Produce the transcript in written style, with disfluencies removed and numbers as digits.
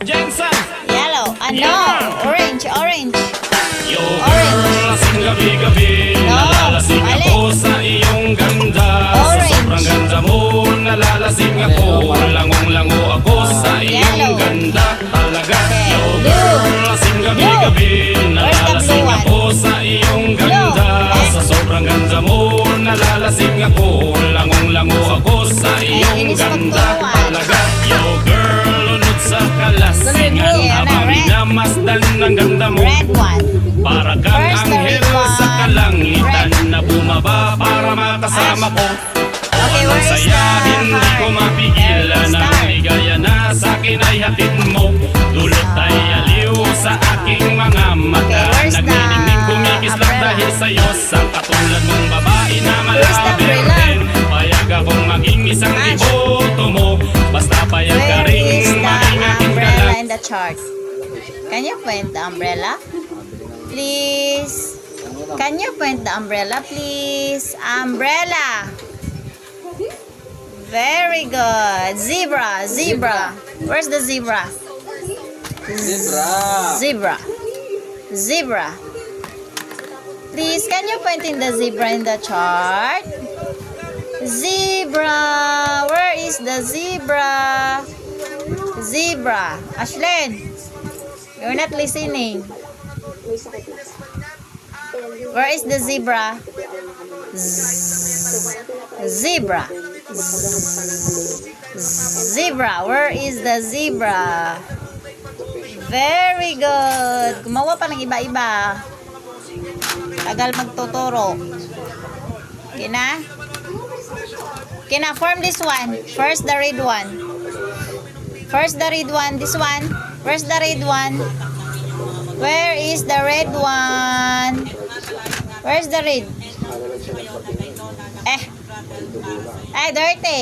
Jensen. Yellow. No. Orange. Orange. Yo girl, lasing gabi-gabi. Nalalasing ako sa iyong ganda. Sa sobrang ganda mo, nalalasing ako. Langong-lango ako sa iyong ganda. Talaga. Yo girl, lasing gabi-gabi. Nalalasing ako sa iyong ganda. Sa sobrang ganda mo, nalalasing ako. Langong-lango ako sa iyong ganda. Talaga. Yo girl, unod sa kalasingan. Habang minamasdan ng ganda mo. Red one. Para kang anghel sa kalangitan na bumaba para makasama ko. Okay, where is Saya, the hindi ko heart? mapigilan ang ligaya na sa akin ay hatid mo. Dulot ay aliw sa aking mga mata. Okay, where's the Nagniningning kumikis lang umbrella? dahil sa'yo. Sa katulad mong babae na Where's the malabir umbrella? din. Payag akong maging isang iboto mo. Basta payag ka Where is rin the mahingatin ka umbrella lang. in the chart? Can you point the umbrella? Please. Can you point the umbrella, please? Umbrella. Very good. Zebra. Zebra. Where's the zebra? Zebra. Zebra. Please, can you point in the zebra in the chart? Zebra. Where is the zebra? Zebra. Ashlyn, you're not listening. Where is the zebra? Zebra. Zebra. Where is the zebra? Very good. Gumawa pa ng iba-iba. Tagal magtuturo. Okay na? Okay na, form this one. First the red one. First the red one. This one. Where's the red one? Where is the red one? Where's the red? Ay, dirty.